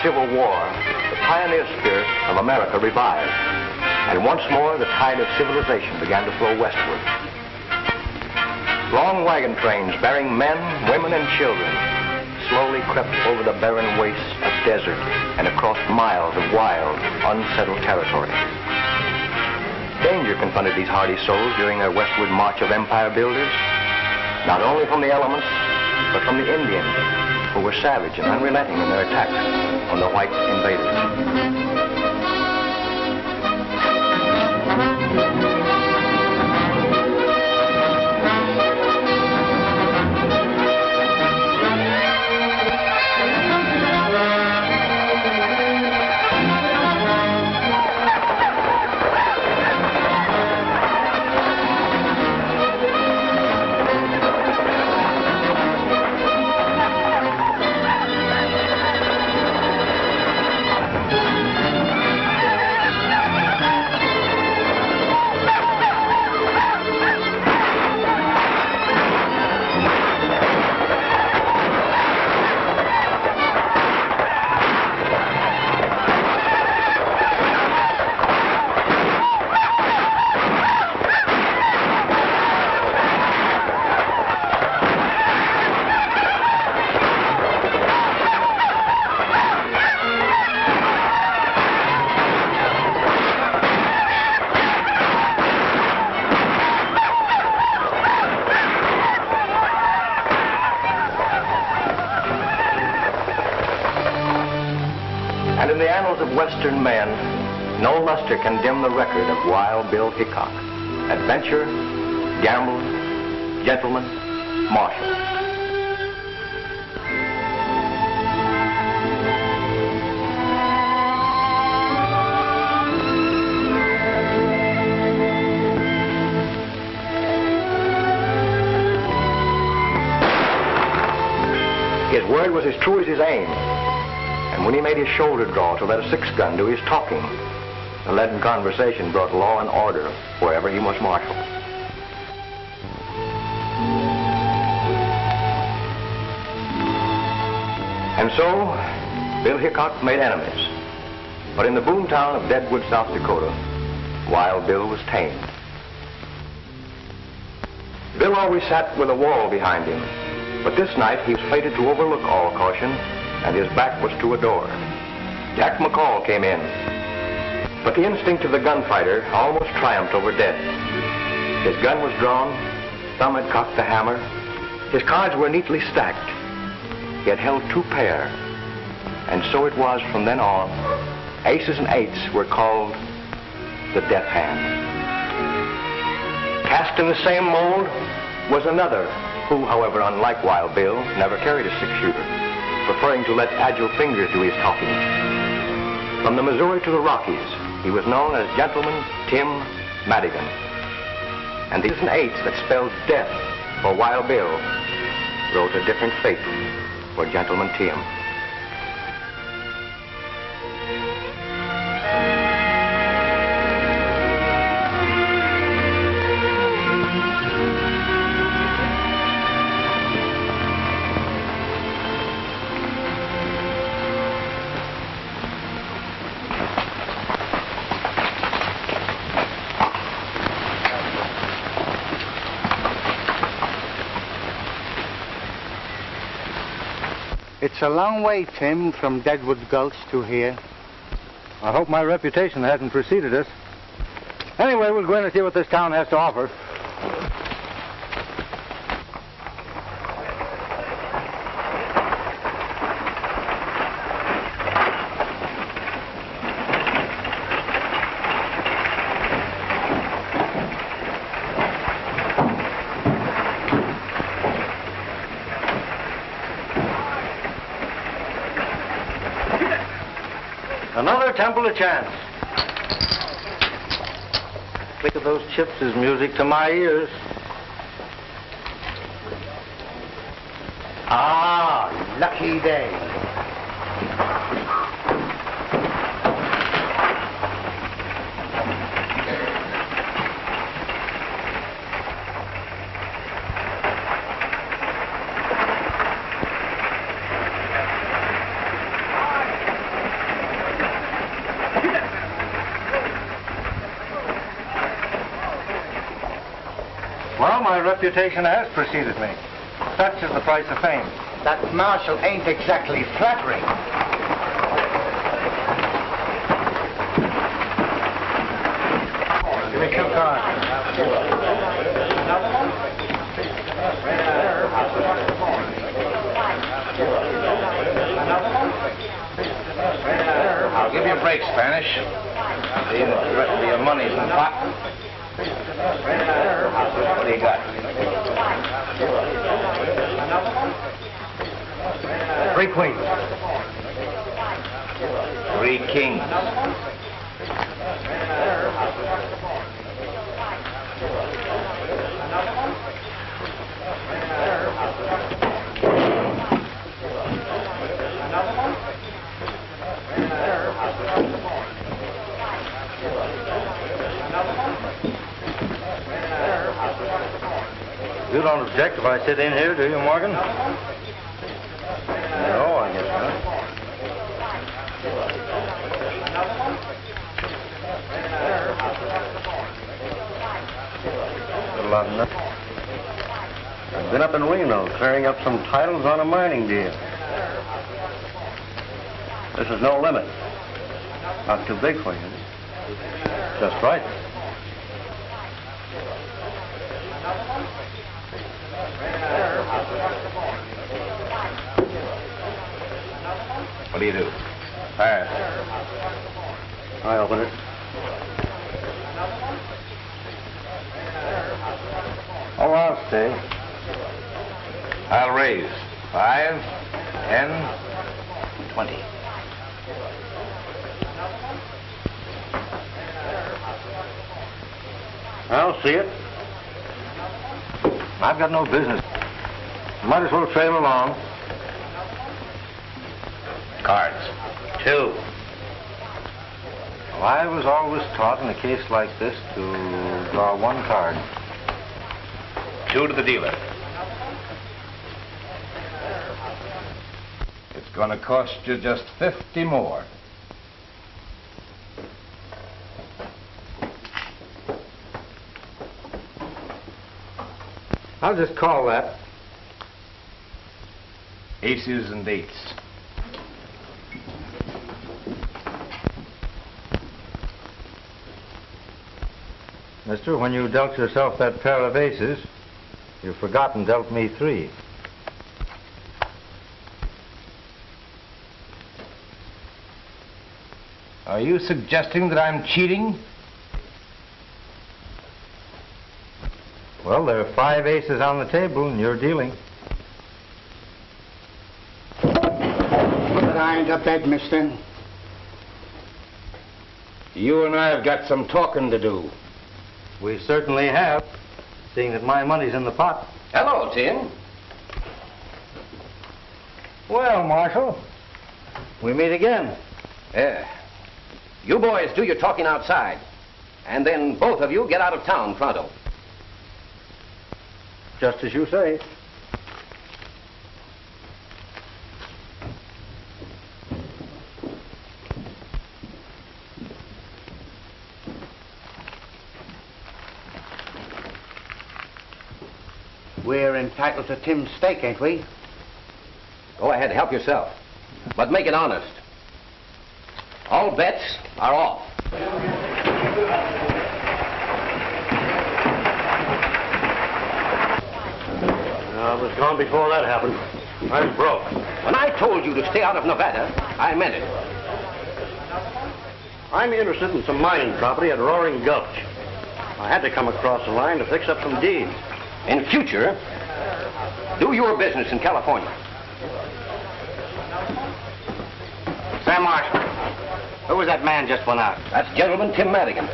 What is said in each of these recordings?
Civil War, the pioneer spirit of America revived, and once more the tide of civilization began to flow westward. Long wagon trains bearing men, women, and children slowly crept over the barren wastes of desert and across miles of wild, unsettled territory. Danger confronted these hardy souls during their westward march of empire builders, not only from the elements, but from the Indians, who were savage and unrelenting in their attacks on the white invaders. And in the annals of Western men, no luster can dim the record of Wild Bill Hickok. Adventurer, gambler, gentleman, marshal. His word was as true as his aim. And when he made his shoulder draw to let a six-gun do his talking, the leaden conversation brought law and order wherever he was marshaled. And so, Bill Hickok made enemies. But in the boomtown of Deadwood, South Dakota, Wild Bill was tamed. Bill always sat with a wall behind him, but this night he was fated to overlook all caution, and his back was to a door. Jack McCall came in, but the instinct of the gunfighter almost triumphed over death. His gun was drawn, Thumb had cocked the hammer, his cards were neatly stacked. He had held two pair, and so it was from then on. Aces and eights were called the death hand. Cast in the same mold was another, who, however, unlike Wild Bill, never carried a six-shooter, preferring to let agile fingers do his talking. From the Missouri to the Rockies, he was known as Gentleman Tim Madigan. And these and eights that spelled death for Wild Bill wrote a different fate for Gentleman Tim. It's a long way, Tim, from Deadwood Gulch to here. I hope my reputation hasn't preceded us. Anyway, we'll go in and see what this town has to offer. Another temple of chance. Click of those chips is music to my ears. Ah, lucky day. my reputation has preceded me. Such is the price of fame. That marshal ain't exactly flattering. Give me 2 cards. I'll give you a break, Spanish. See that the rest of your money's in the pot. What do you got? 3 queens. 3 kings. You don't object if I sit in here, do you, Morgan? No, I guess not. A lot of nothing. I've been up in Reno clearing up some titles on a mining deal. This is no limit. Not too big for you. Just right. What do you do? Pass. I open it. Oh, I'll stay. I'll raise. 5, 10, 20. I'll see it. I've got no business. Might as well trail along. Cards. 2. Well, I was always taught in a case like this to draw 1 card. 2 to the dealer. It's going to cost you just 50 more. I'll just call that. Aces and 8s. Mister, when you dealt yourself that pair of aces, you've forgotten dealt me 3. Are you suggesting that I'm cheating? Well, there are 5 aces on the table, and you're dealing. But I ain't a bed, mister. You and I have got some talking to do. We certainly have, seeing that my money's in the pot. Hello, Tim. Well, Marshal, we meet again. Yeah. You boys do your talking outside, and then both of you get out of town pronto. Just as you say. We're entitled to Tim's stake, ain't we? Go ahead, help yourself. But make it honest. All bets are off. I was gone before that happened. I'm broke. When I told you to stay out of Nevada, I meant it. I'm interested in some mining property at Roaring Gulch. I had to come across the line to fix up some deeds. In future, do your business in California. Sam Marshall, who was that man just went out? That's Gentleman Tim Madigan.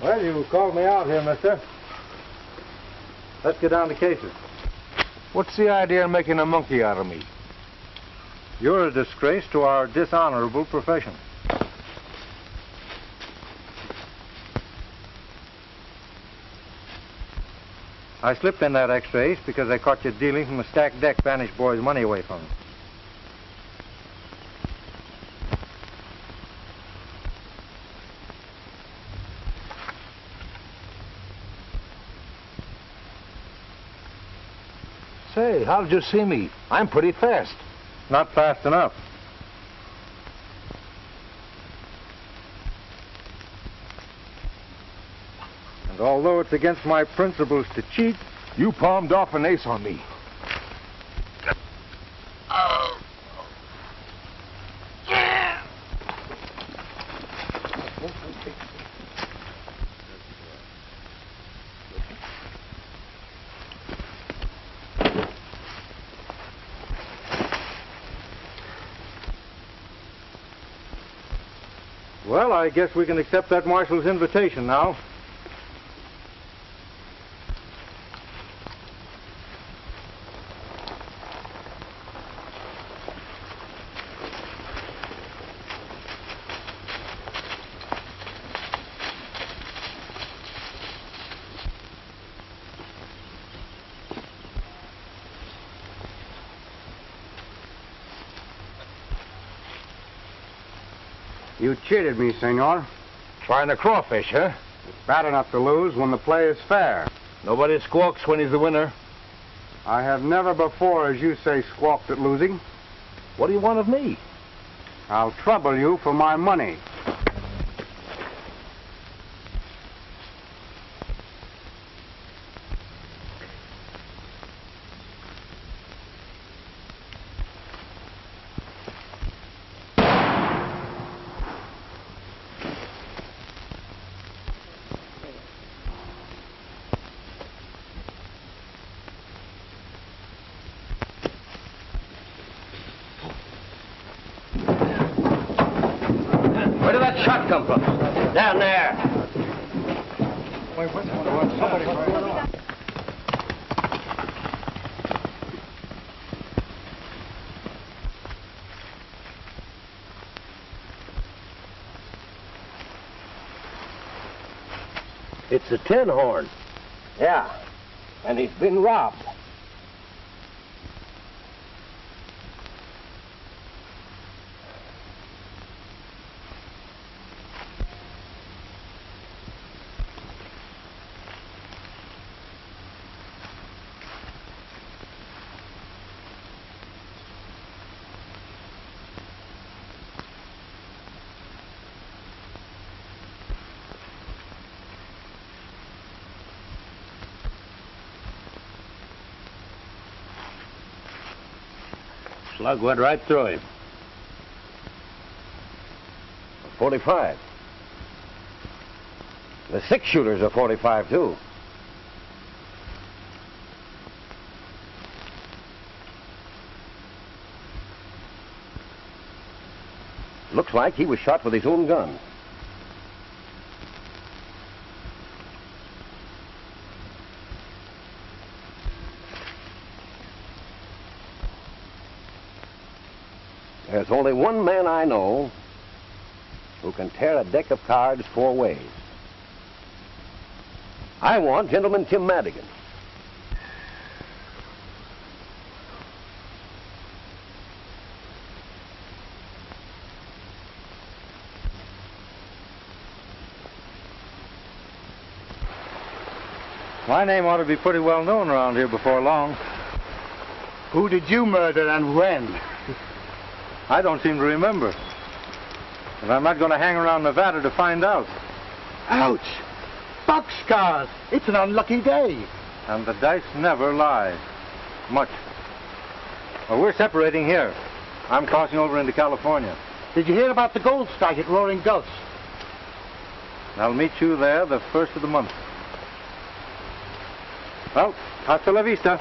Well, you called me out here, mister. Let's get down to cases. What's the idea of making a monkey out of me? You're a disgrace to our dishonorable profession. I slipped in that extra ace because I caught you dealing from a stacked deck vanished boy's money away from him. Say, how did you see me? I'm pretty fast. Not fast enough. And although it's against my principles to cheat, You palmed off an ace on me. well, I guess we can accept that marshal's invitation now. You cheated me, senor. Trying to crawfish, huh? It's bad enough to lose when the play is fair. Nobody squawks when he's the winner. I have never before, as you say, squawked at losing. What do you want of me? I'll trouble you for my money. Where did that shot come from? Down there. It's a tin horn. Yeah, and he's been robbed. Slug went right through him. 45. The 6-shooters are 45, too. Looks like he was shot with his own gun. There's only one man I know who can tear a deck of cards 4 ways. I want Gentleman Tim Madigan. My name ought to be pretty well known around here before long. Who did you murder and when? I don't seem to remember. And I'm not going to hang around Nevada to find out. Ouch! Boxcars! It's an unlucky day. And the dice never lie. Much. Well, we're separating here. I'm crossing over into California. Did you hear about the gold strike at Roaring Gulch? I'll meet you there the first of the month. Well, hasta la vista.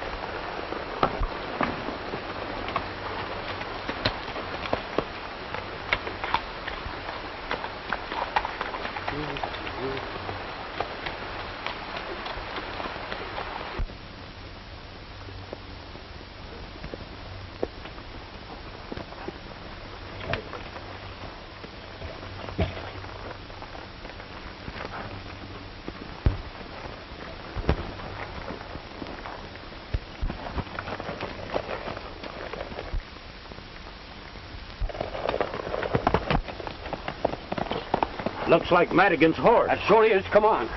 Looks like Madigan's horse. That sure is. Come on.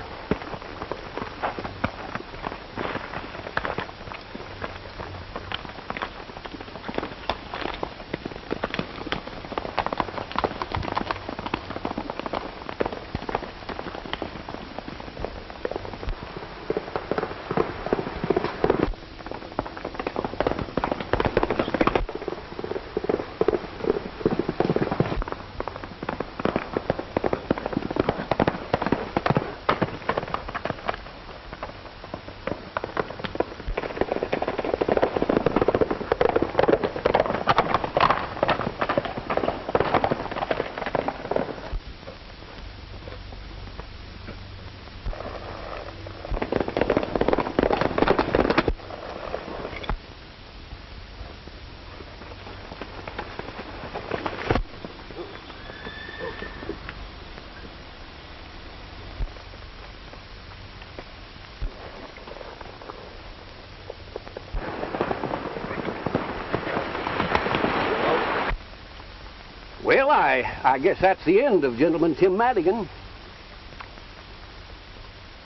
Well, I guess that's the end of Gentleman Tim Madigan.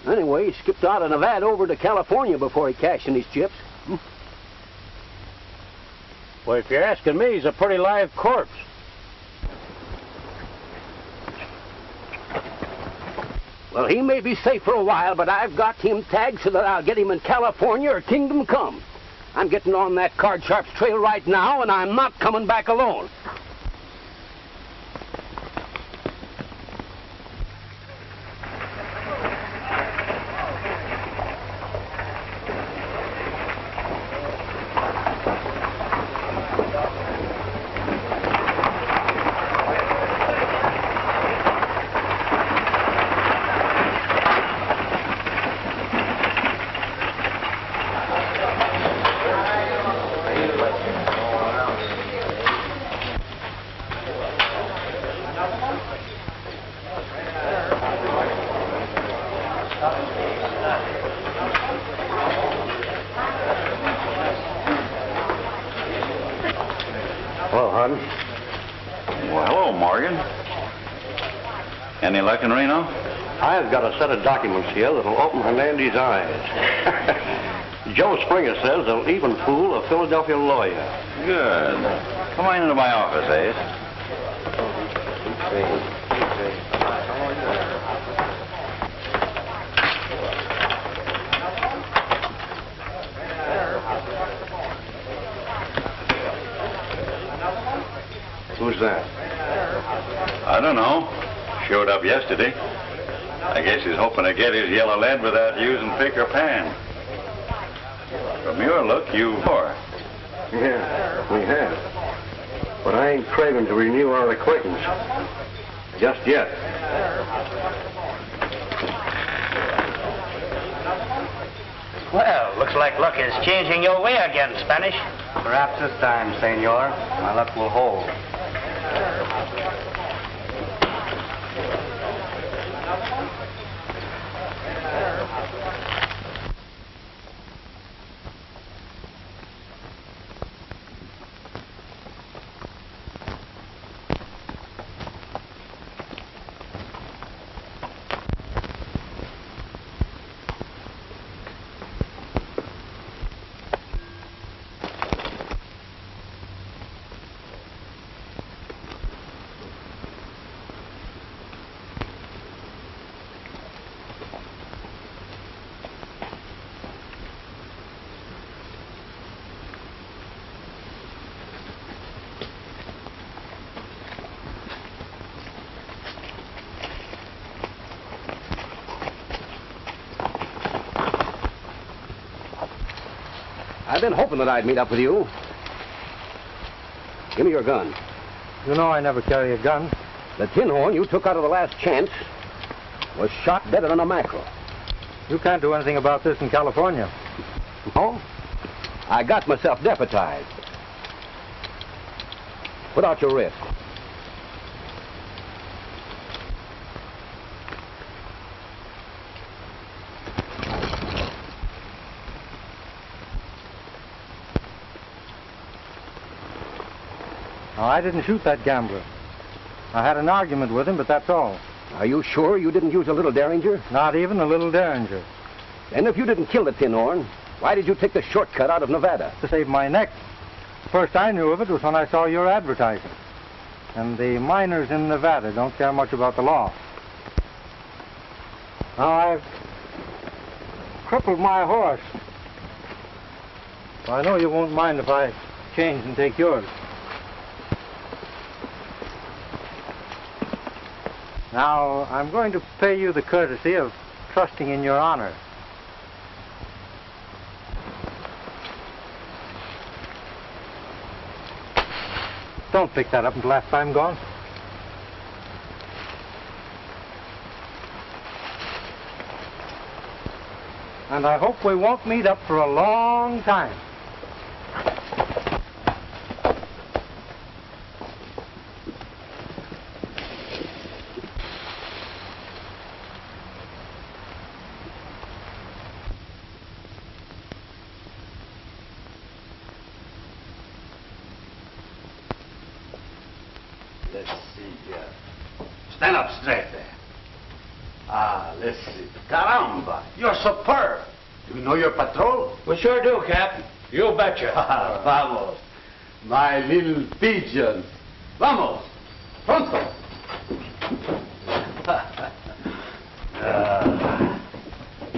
Anyway, he skipped out of Nevada over to California before he cashed in his chips. Well, if you're asking me, he's a pretty live corpse. Well, he may be safe for a while, but I've got him tagged so that I'll get him in California or kingdom come. I'm getting on that Card Sharp's trail right now, and I'm not coming back alone. Hello, hon. Well, hello, Morgan. Any luck in Reno? I've got a set of documents here that'll open Hernandez's eyes. Joe Springer says they'll even fool a Philadelphia lawyer. Good. Come on into my office, Ace. Who's that? I don't know. Showed up yesterday. I guess he's hoping to get his yellow lead without using pick or pan. From your look, you are. Yeah, we have. But I ain't craving to renew our acquaintance. Just yet. Well, looks like luck is changing your way again, Spanish. Perhaps this time, senor, my luck will hold. I've been hoping that I'd meet up with you. Give me your gun. You know I never carry a gun. The tin horn you took out of the last chance was shot deader than a mackerel. You can't do anything about this in California. Oh? I got myself deputized. Put out your wrist. Now, I didn't shoot that gambler. I had an argument with him, but that's all. Are you sure you didn't use a little derringer? Not even a little derringer. And if you didn't kill the tin horn, why did you take the shortcut out of Nevada? To save my neck. First I knew of it was when I saw your advertising. And the miners in Nevada don't care much about the law. Now I've crippled my horse. I know you won't mind if I change and take yours. Now, I'm going to pay you the courtesy of trusting in your honor. Don't pick that up until after I'm gone. And I hope we won't meet up for a long time. Let's see here. Stand up straight there. Ah, let's see. Caramba, you're superb. Do you know your patrol? We sure do, Cap. You betcha. Vamos. My little pigeon. Vamos. Pronto.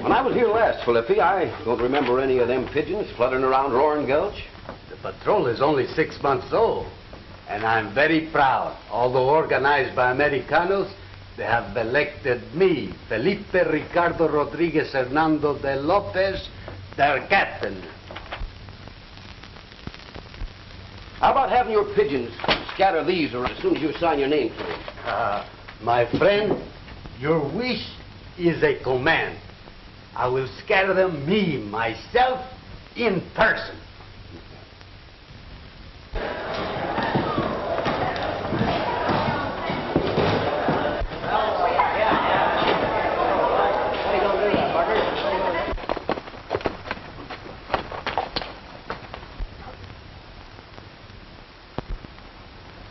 When I was here last, Felipe, I don't remember any of them pigeons fluttering around Roaring Gulch. The patrol is only 6 months old. And I'm very proud. Although organized by Americanos, they have elected me, Felipe Ricardo Rodriguez Hernando de Lopez, their captain. How about having your pigeons scatter these or as soon as you sign your name to them? My friend, your wish is a command. I will scatter them myself, in person.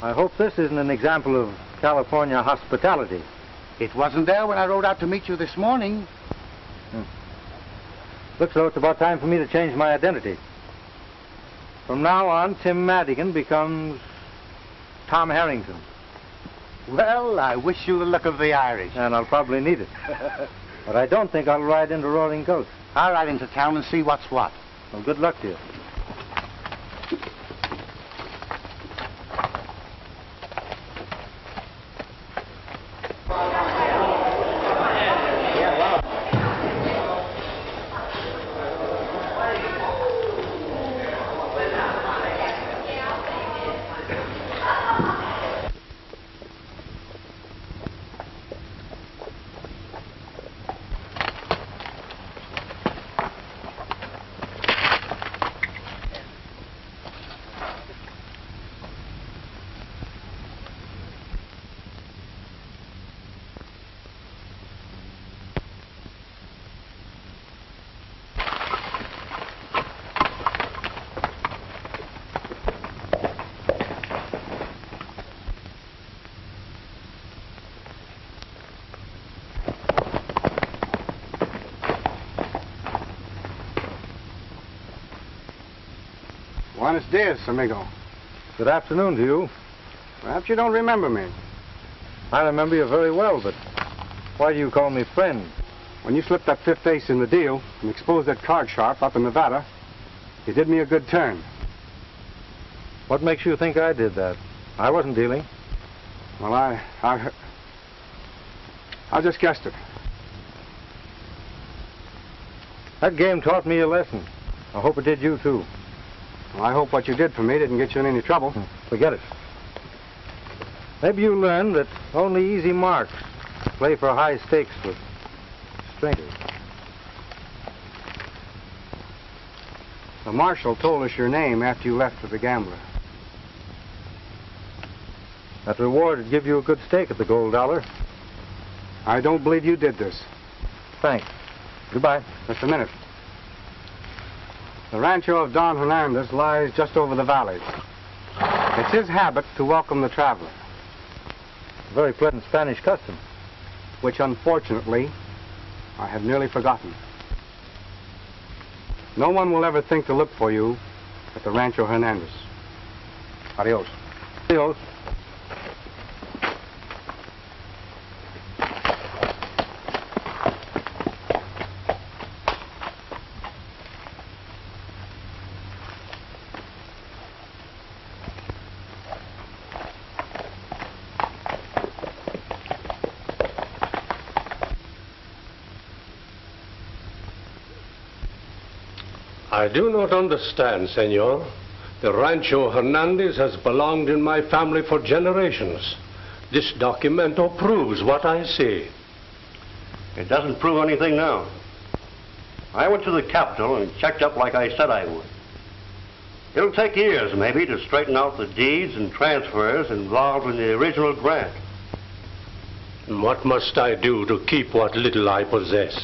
I hope this isn't an example of California hospitality. It wasn't there when I rode out to meet you this morning. Looks though it's about time for me to change my identity. From now on, Tim Madigan becomes Tom Harrington. Well, I wish you the luck of the Irish. And I'll probably need it. But I don't think I'll ride into Roaring Gulch. I'll ride into town and see what's what. Well, good luck to you. Buenos dias, amigo. Good afternoon to you. Perhaps you don't remember me. I remember you very well, but why do you call me friend? When you slipped that fifth ace in the deal and exposed that card sharp up in Nevada, you did me a good turn. What makes you think I did that? I wasn't dealing. Well, I just guessed it. That game taught me a lesson. I hope it did you, too. Well, I hope what you did for me didn't get you in any trouble. Forget it. Maybe you learned that only easy marks play for high stakes with strangers. The marshal told us your name after you left for the gambler. That reward would give you a good stake at the gold dollar. I don't believe you did this. Thanks. Goodbye. Just a minute. The rancho of Don Hernandez lies just over the valley. It's his habit to welcome the traveler. A very pleasant Spanish custom. which unfortunately I have nearly forgotten. No one will ever think to look for you at the Rancho Hernandez. Adios. Adios. I do not understand, senor. The Rancho Hernandez has belonged in my family for generations. This documento proves what I say. It doesn't prove anything now. I went to the Capitol and checked up like I said I would. It'll take years, maybe, to straighten out the deeds and transfers involved in the original grant. And what must I do to keep what little I possess?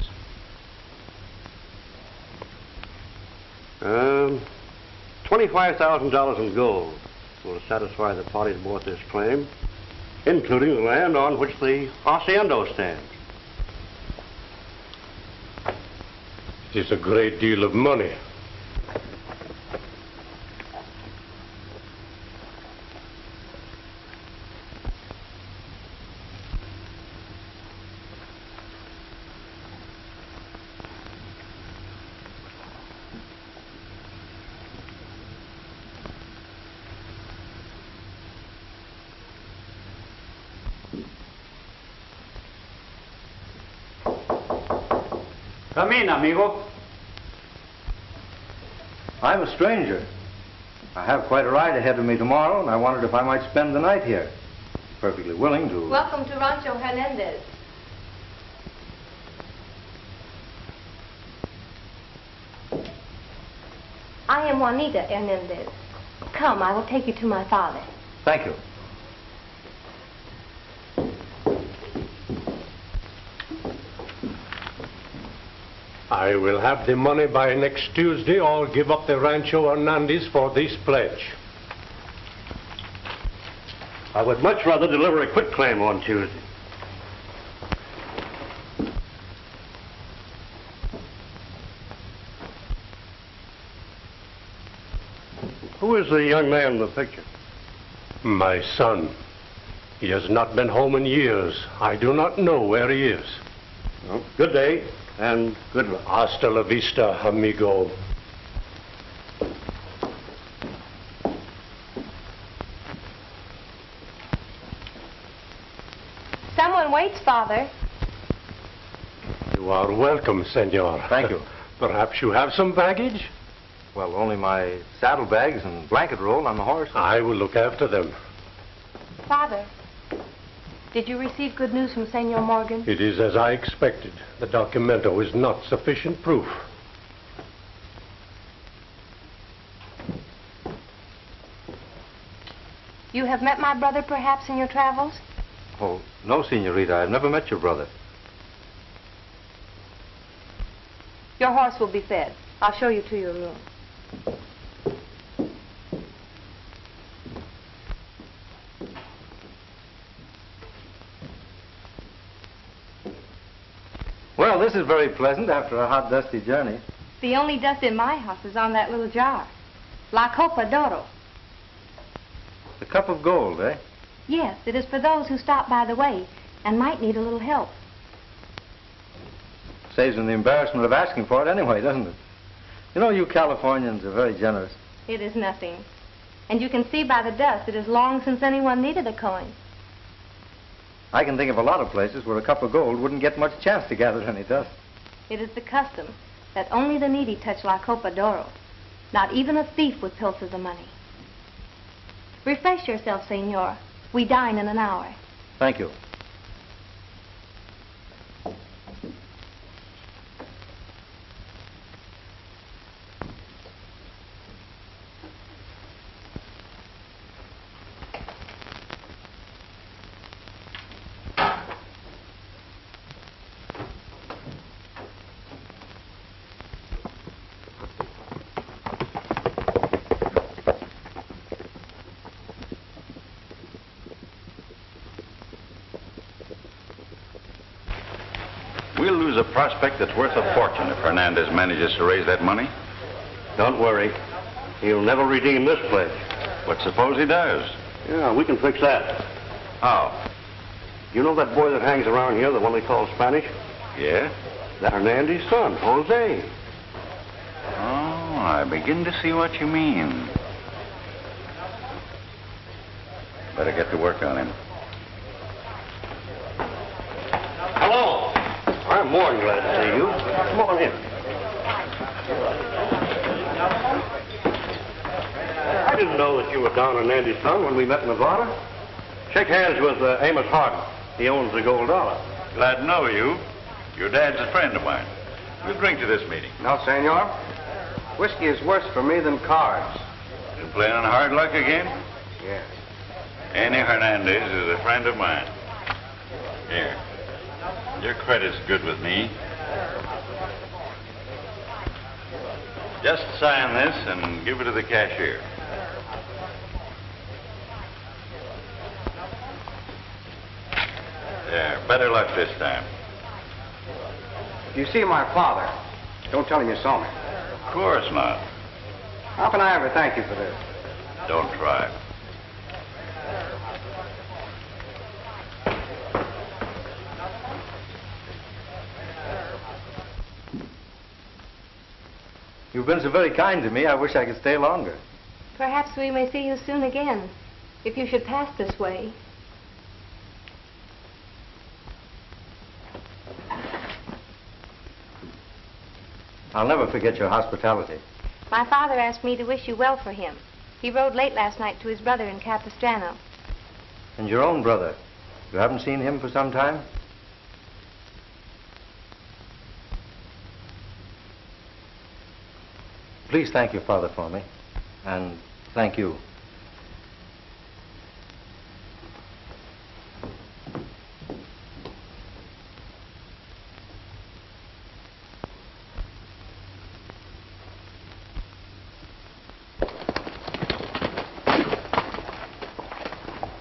$25,000 in gold will satisfy the parties bought this claim, including the land on which the hacienda stands. It is a great deal of money. Come in, amigo. I'm a stranger. I have quite a ride ahead of me tomorrow, and I wondered if I might spend the night here. Perfectly willing to... Welcome to Rancho Hernandez. I am Juanita Hernandez. Come, I will take you to my father. Thank you. I will have the money by next Tuesday or give up the Rancho Hernandez for this pledge. I would much rather deliver a quitclaim on Tuesday. Who is the young man in the picture? My son. He has not been home in years. I do not know where he is. Well, good day. And good luck. Hasta la vista, amigo. Someone waits, Father. You are welcome, senor. Thank you. Perhaps you have some baggage? Well, only my saddlebags and blanket roll on the horse. I will look after them. Father, did you receive good news from Senor Morgan? It is as I expected. The documento is not sufficient proof. You have met my brother, perhaps, in your travels? Oh, no, Senorita. I've never met your brother. Your horse will be fed. I'll show you to your room. Well, this is very pleasant after a hot, dusty journey. The only dust in my house is on that little jar. La Copa d'Oro. The cup of gold, eh? Yes, it is for those who stop by the way and might need a little help. Saves them the embarrassment of asking for it anyway, doesn't it? You know, you Californians are very generous. It is nothing. And you can see by the dust it is long since anyone needed a coin. I can think of a lot of places where a cup of gold wouldn't get much chance to gather any dust. It is the custom that only the needy touch La Copa d'Oro. Not even a thief would pilfer the money. Refresh yourself, Senor. We dine in an hour. Thank you. We'll lose a prospect that's worth a fortune if Hernandez manages to raise that money. Don't worry. He'll never redeem this pledge. But suppose he does? Yeah, we can fix that. How? You know that boy that hangs around here, the one they call Spanish? Yeah? That's Hernandez's son, Jose. Oh, I begin to see what you mean. Better get to work on him. Hello. I'm more than glad to see you. Come on in. I didn't know that you were Don Hernandez's son when we met in Nevada. Shake hands with Amos Hardin. He owns the Gold Dollar. Glad to know you. Your dad's a friend of mine. We'll drink to this meeting. No, senor. Whiskey is worse for me than cards. You playing on hard luck again? Yes. Annie Hernandez is a friend of mine. Here. Your credit's good with me. Just sign this and give it to the cashier. There, better luck this time. If you see my father, don't tell him you saw me. Of course not. How can I ever thank you for this? Don't try. You've been so very kind to me, I wish I could stay longer. Perhaps we may see you soon again, if you should pass this way. I'll never forget your hospitality. My father asked me to wish you well for him. He rode late last night to his brother in Capistrano. And your own brother. You haven't seen him for some time? Please thank your father for me. And thank you.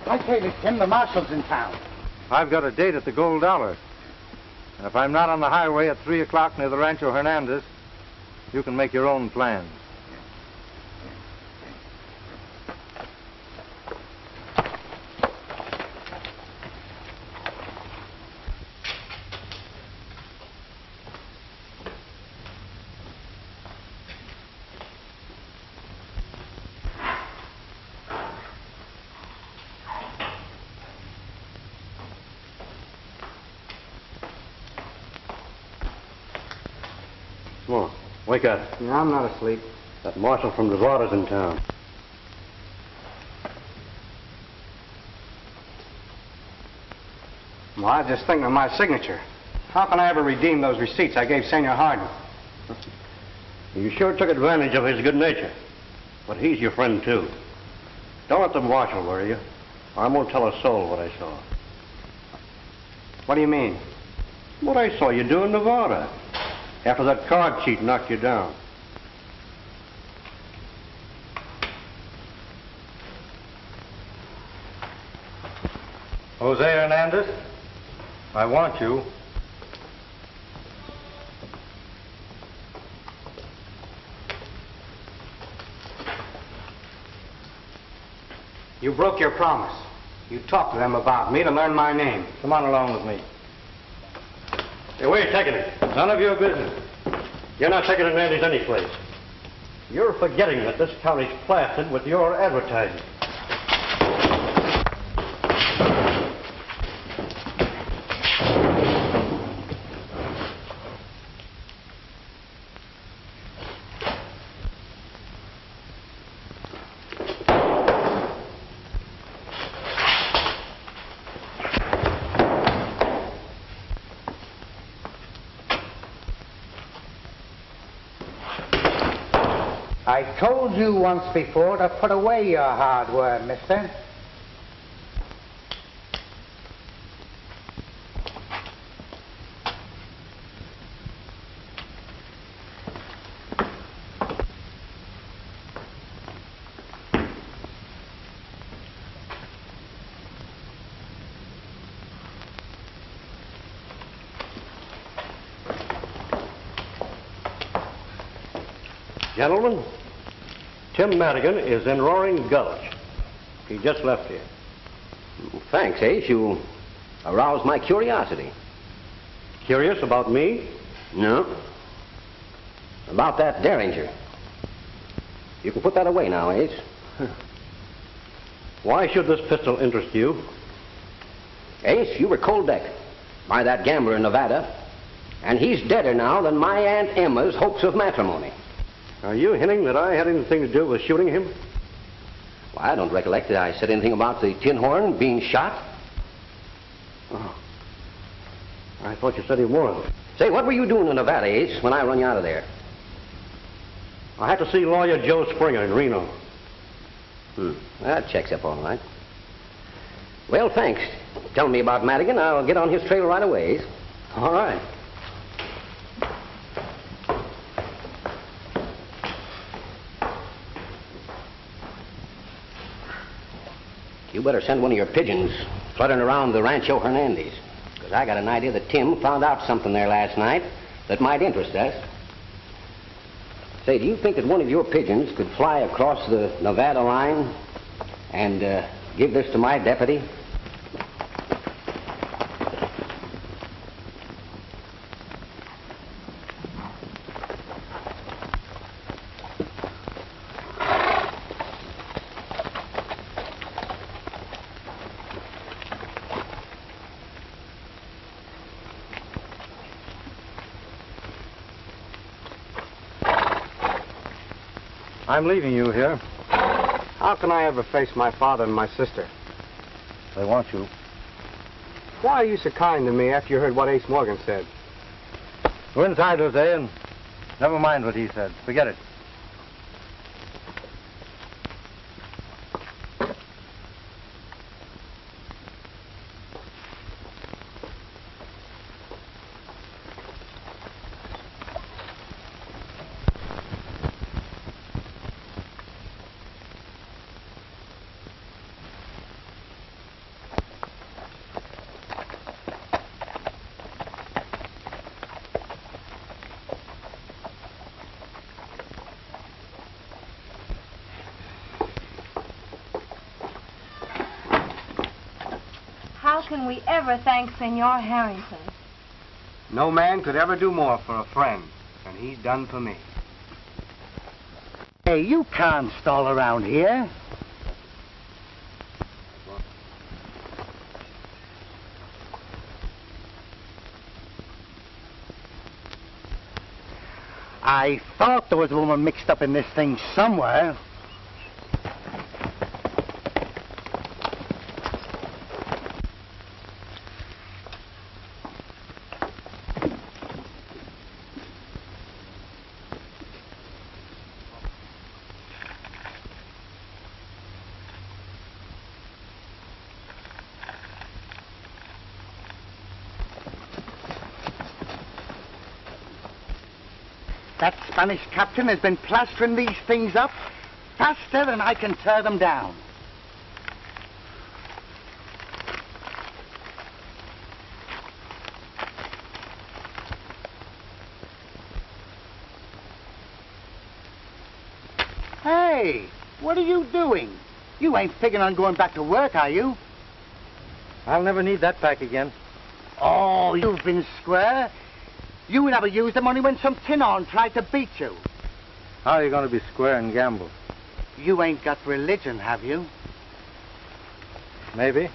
I tell you, Tim, the marshal's in town. I've got a date at the Gold Dollar. And if I'm not on the highway at 3 o'clock near the Rancho Hernandez, you can make your own plans. Come on, wake up. No, I'm not asleep. That marshal from Nevada's in town. Well, I was just thinking of my signature. How can I ever redeem those receipts I gave Senor Hardin? You sure took advantage of his good nature. But he's your friend, too. Don't let the marshal worry you. I won't tell a soul what I saw. What do you mean? What I saw you do in Nevada. After that card cheat knocked you down. Jose Hernandez, I want you. You broke your promise. You talked to them about me to learn my name. Come on along with me. Hey, where are you taking it? None of your business. You're not taking advantage any place. You're forgetting that this county's plastered with your advertising. I told you once before to put away your hardware, mister. Gentlemen, Tim Madigan is in Roaring Gulch. He just left here. Thanks, Ace. You aroused my curiosity. Curious about me? No. About that Derringer. You can put that away now, Ace. Why should this pistol interest you? Ace, you were cold decked by that gambler in Nevada, and he's deader now than my Aunt Emma's hopes of matrimony. Are you hinting that I had anything to do with shooting him? Well, I don't recollect that I said anything about the tin horn being shot. Oh. I thought you said he was. Say, what were you doing in Nevada, Ace, when I run you out of there? I had to see lawyer Joe Springer in Reno. That checks up all right. Well, thanks. Tell me about Madigan. I'll get on his trail right away. All right. You better send one of your pigeons fluttering around the Rancho Hernandez, because I got an idea that Tim found out something there last night that might interest us. Say, do you think that one of your pigeons could fly across the Nevada line and give this to my deputy? I'm leaving you here. How can I ever face my father and my sister? They want you. Why are you so kind to me after you heard what Ace Morgan said? Go inside, Jose, and never mind what he said. Forget it. How can we ever thank Senor Harrington? No man could ever do more for a friend than he's done for me. Hey, you can't stall around here. I thought there was a woman mixed up in this thing somewhere. That Spanish captain has been plastering these things up faster than I can tear them down. Hey, what are you doing? You ain't figuring on going back to work, are you? I'll never need that pack again. Oh, you've been square. You never used the money when some tin-on tried to beat you. How are you going to be square and gamble? You ain't got religion, have you? Maybe.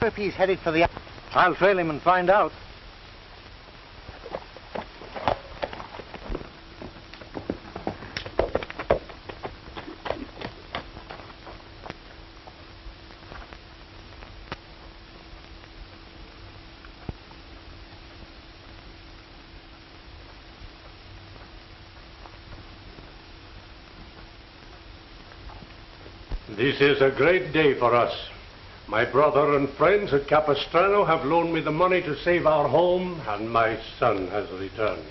If he's headed for the... I'll trail him and find out. This is a great day for us. My brother and friends at Capistrano have loaned me the money to save our home, and my son has returned.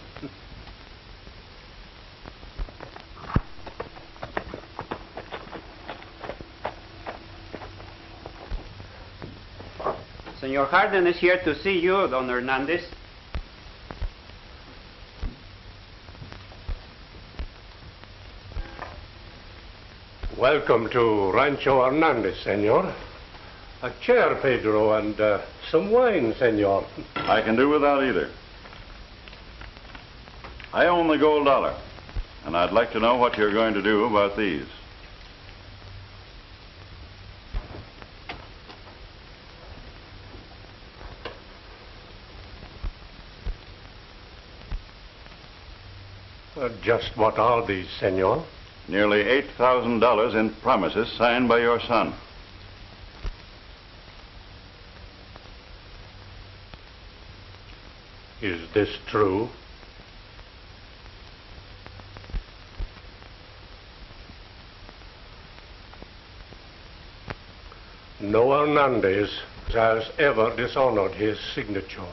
Senor Harden is here to see you, Don Hernandez. Welcome to Rancho Hernandez, senor. A chair, Pedro, and some wine, senor. I can do without either. I own the gold dollar, and I'd like to know what you're going to do about these. Just what are these, senor? Nearly $8,000 in promises signed by your son. Is this true? No Hernandez has ever dishonored his signature.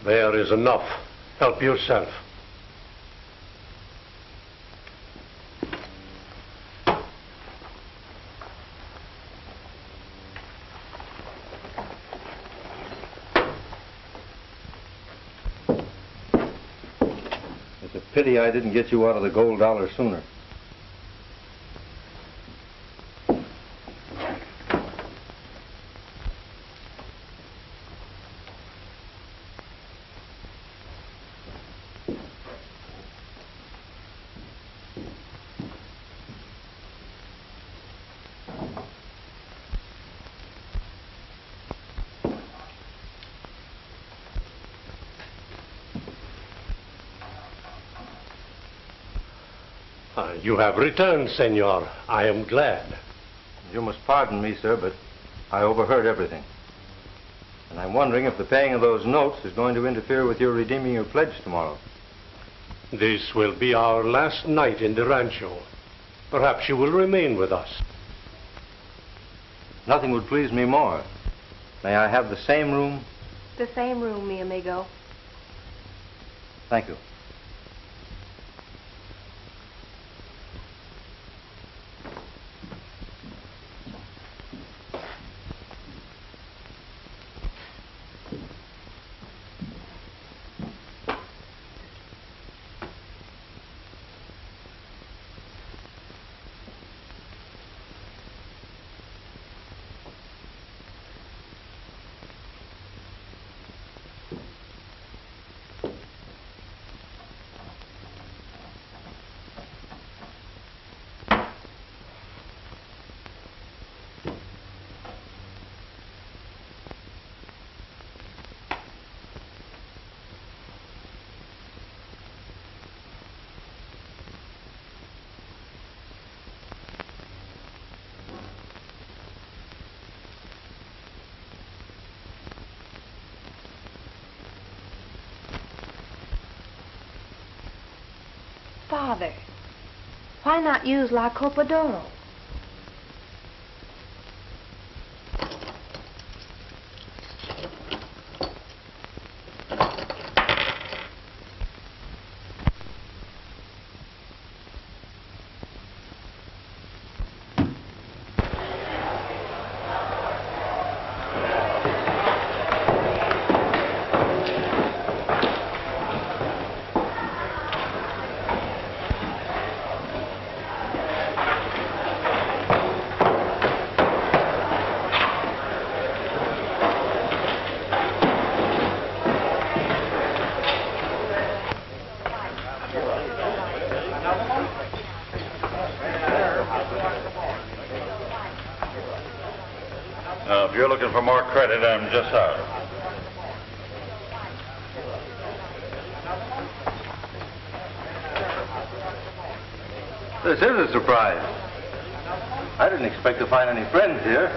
There is enough. Help yourself. It's a pity I didn't get you out of the gold dollar sooner. You have returned, senor. I am glad. You must pardon me, sir, but I overheard everything. And I'm wondering if the paying of those notes is going to interfere with your redeeming your pledge tomorrow. This will be our last night in the rancho. Perhaps you will remain with us. Nothing would please me more. May I have the same room? The same room, mi amigo. Thank you. Father, why not use La Copa d'Oro? If you're looking for more credit, I'm just out. This is a surprise. I didn't expect to find any friends here.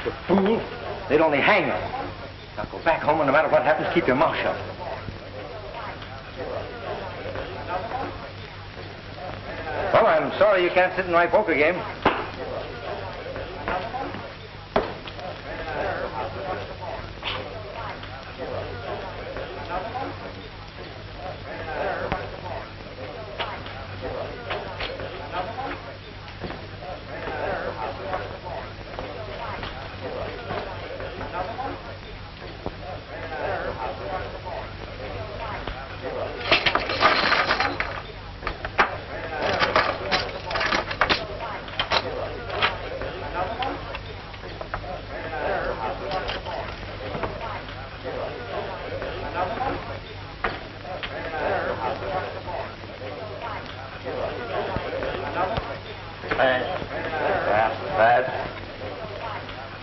The fool! They'd only hang us. Now go back home, and no matter what happens, keep your mouth shut. Well, I'm sorry you can't sit in my poker game.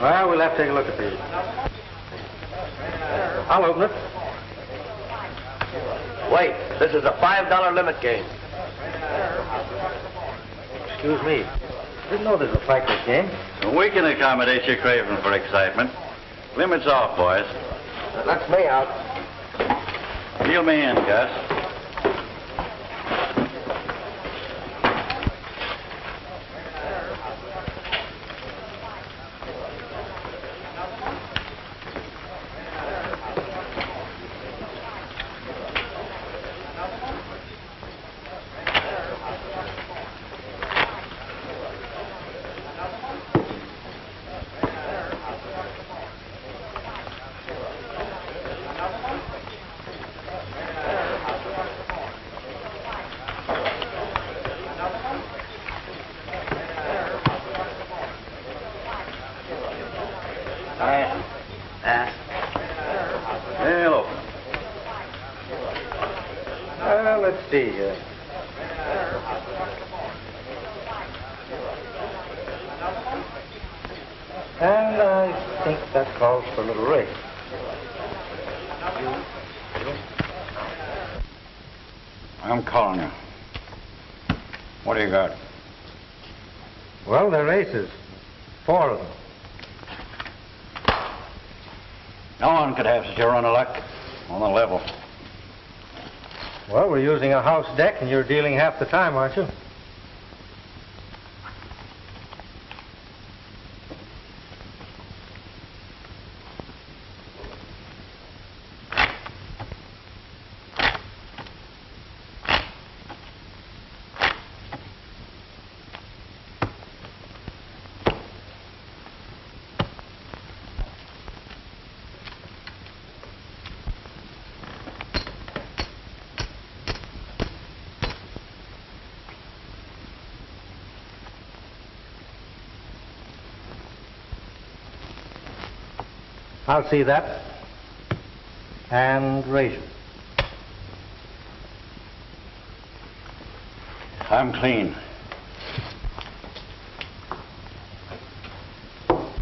Well, we'll have to take a look at these. I'll open it. Wait, this is a $5 limit game. Excuse me. Didn't know this was a fighter's game. We can accommodate your craving for excitement. Limits off, boys. That's me out. Deal me in, Gus. Hello. Let's see here. And I think that calls for a little race. I'm calling you. What do you got? Well, they're races. 4 of them. No one could have such a run of luck on the level. Well, we're using a house deck, and you're dealing half the time, aren't you? I'll see that. And raise it. I'm clean.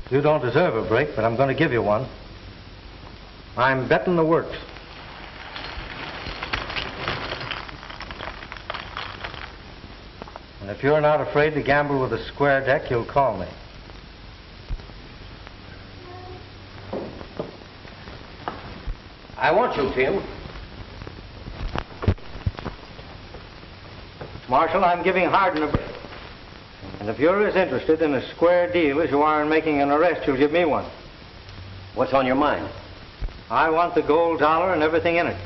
You don't deserve a break, but I'm going to give you one. I'm betting the works. And if you're not afraid to gamble with a square deck, you'll call me. I want you, Tim. Marshal, I'm giving Hardin a break. And if you're as interested in a square deal as you are in making an arrest, you'll give me one. What's on your mind? I want the gold dollar and everything in it.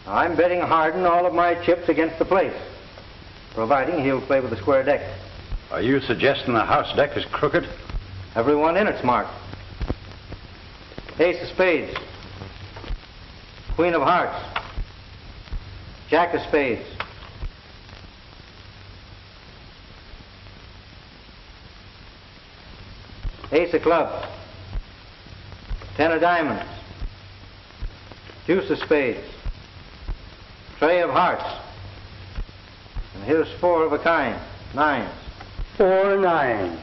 I'm betting Hardin all of my chips against the place, providing he'll play with the square deck. Are you suggesting the house deck is crooked? Everyone in it's marked. Ace of spades. Queen of hearts. Jack of spades. Ace of clubs. 10 of diamonds. Deuce of spades. Trey of hearts. And here's 4 of a kind. 9s. 4 9s.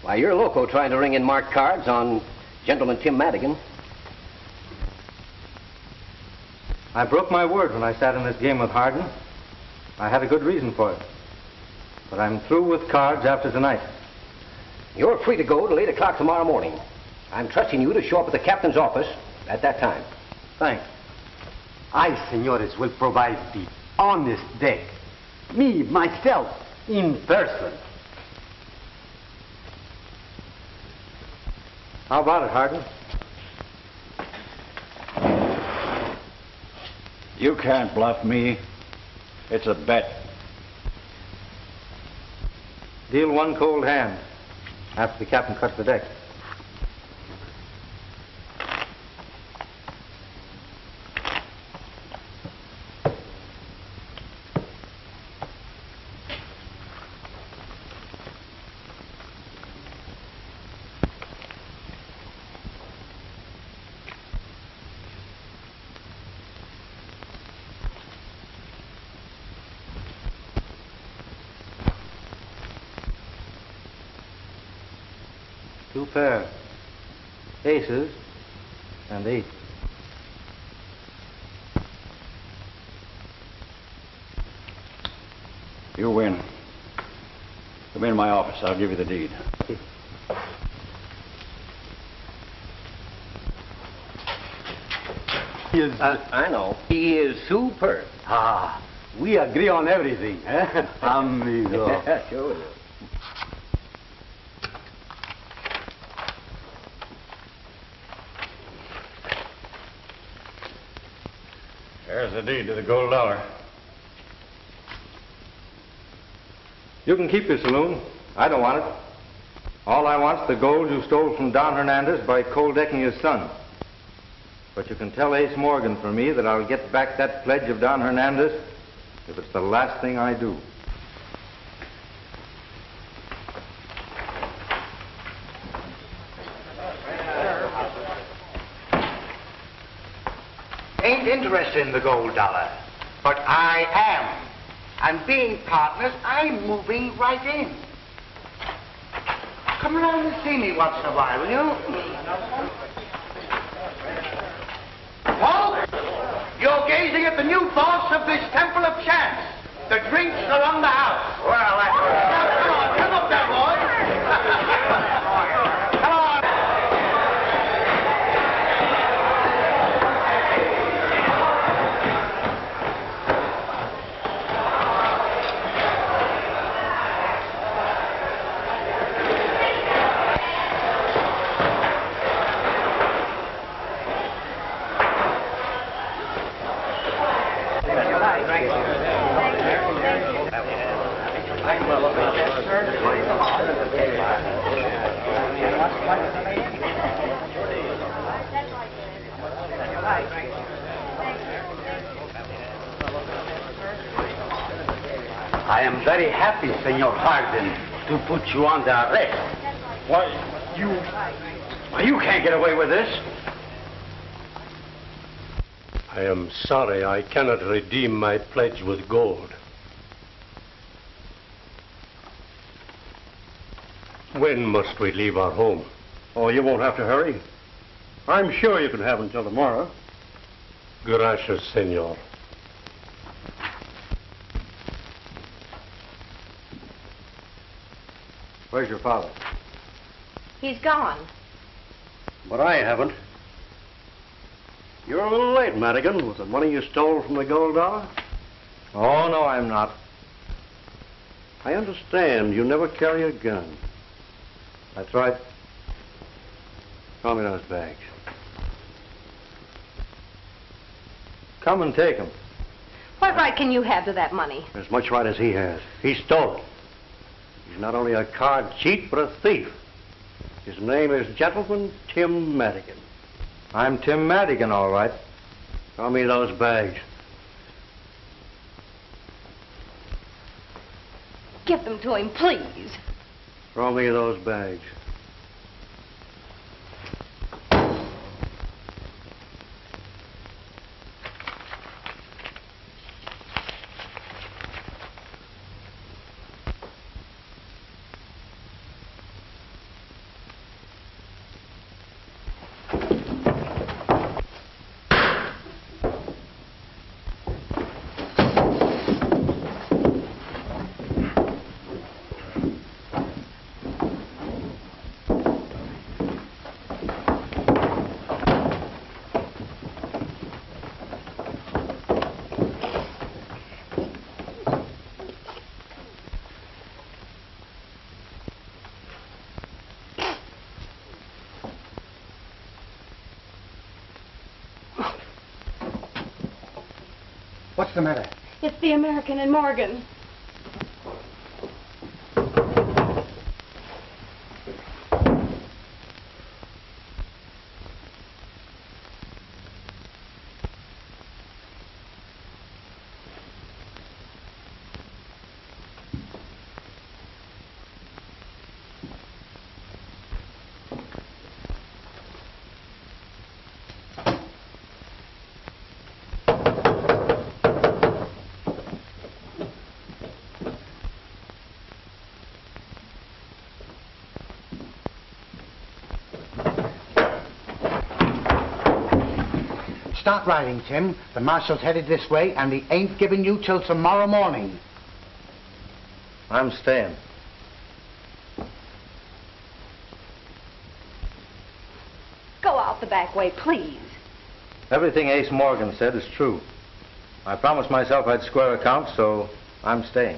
Why, you're loco trying to ring in marked cards on Gentleman Tim Madigan. I broke my word when I sat in this game with Hardin. I had a good reason for it. But I'm through with cards after tonight. You're free to go till 8 o'clock tomorrow morning. I'm trusting you to show up at the captain's office at that time. Thanks. I, senores, will provide the honest deck. Me, myself, in person. How about it, Hardin? You can't bluff me. It's a bet. Deal one cold hand after the captain cuts the deck. Two pair. Aces and 8. You win. Come in my office. I'll give you the deed. I know. He is superb. Ah, we agree on everything, eh? Amigo. Sure. There's the deed to the gold dollar. You can keep your saloon. I don't want it. All I want's the gold you stole from Don Hernandez by cold decking his son. But you can tell Ace Morgan for me that I'll get back that pledge of Don Hernandez if it's the last thing I do. Ain't interested in the gold dollar, but I am. And being partners, I'm moving right in. Come around and see me once in a while, will you? Paul, you're gazing at the new boss of this Temple of Chance. The drinks are on the house. Well, now, come on, come up there, boy. Come on. I am very happy, Senor Hardin, to put you under arrest. Why, you can't get away with this. I am sorry I cannot redeem my pledge with gold. When must we leave our home? Oh, you won't have to hurry. I'm sure you can have until tomorrow. Gracias, senor. Where's your father? He's gone. But I haven't. You're a little late, Madigan, with the money you stole from the gold dollar. Oh, no, I'm not. I understand you never carry a gun. That's right. Throw me those bags. Come and take them. What right can you have to that money? As much right as he has. He stole it. He's not only a card cheat, but a thief. His name is Gentleman Tim Madigan. I'm Tim Madigan, all right. Throw me those bags. Give them to him, please. Throw me those bags. What's the matter? It's the American and Morgan. Start riding, Tim. The marshal's headed this way, and he ain't giving you till tomorrow morning. I'm staying. Go out the back way, please. Everything Ace Morgan said is true. I promised myself I'd square accounts, so I'm staying.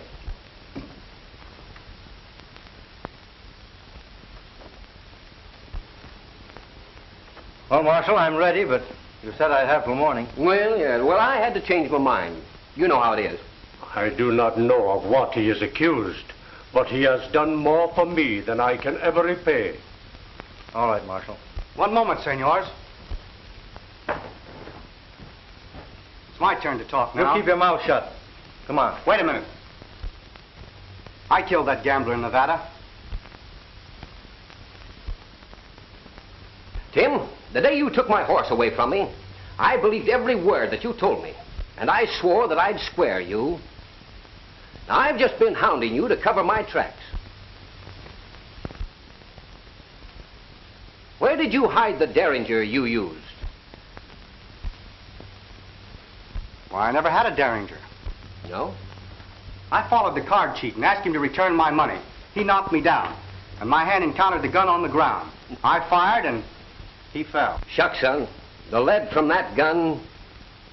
Well, Marshal, I'm ready, but you said I'd have till morning. Well, yeah. Well, I had to change my mind. You know how it is. I do not know of what he is accused, but he has done more for me than I can ever repay. All right, Marshal. One moment, senors. It's my turn to talk now. You keep your mouth shut. Come on. Wait a minute. I killed that gambler in Nevada. Tim, the day you took my horse away from me, I believed every word that you told me, and I swore that I'd square you. Now, I've just been hounding you to cover my tracks. Where did you hide the derringer you used? Well, I never had a derringer. No? I followed the card cheat and asked him to return my money. He knocked me down, and my hand encountered the gun on the ground. I fired, and he fell. Shucks, son. The lead from that gun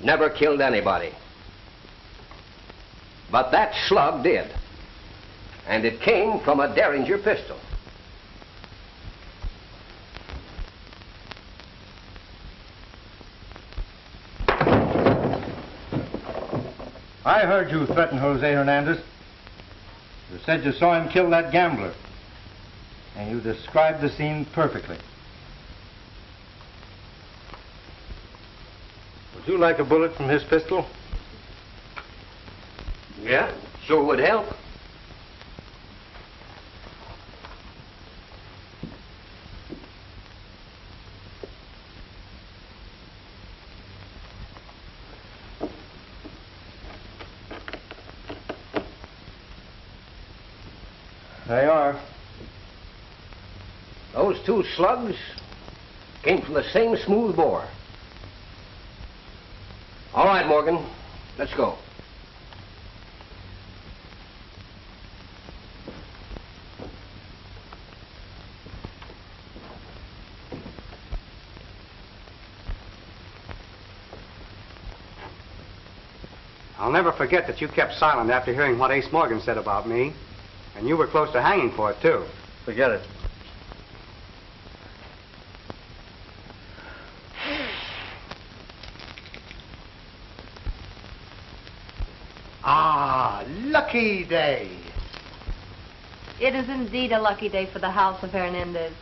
never killed anybody. But that slug did. And it came from a derringer pistol. I heard you threaten Jose Hernandez. You said you saw him kill that gambler. And you described the scene perfectly. Would you like a bullet from his pistol? Yeah, sure would help. They are. Those two slugs came from the same smooth bore. All right, Morgan, let's go. I'll never forget that you kept silent after hearing what Ace Morgan said about me. And you were close to hanging for it, too. Forget it. Ah, lucky day. It is indeed a lucky day for the house of Hernandez.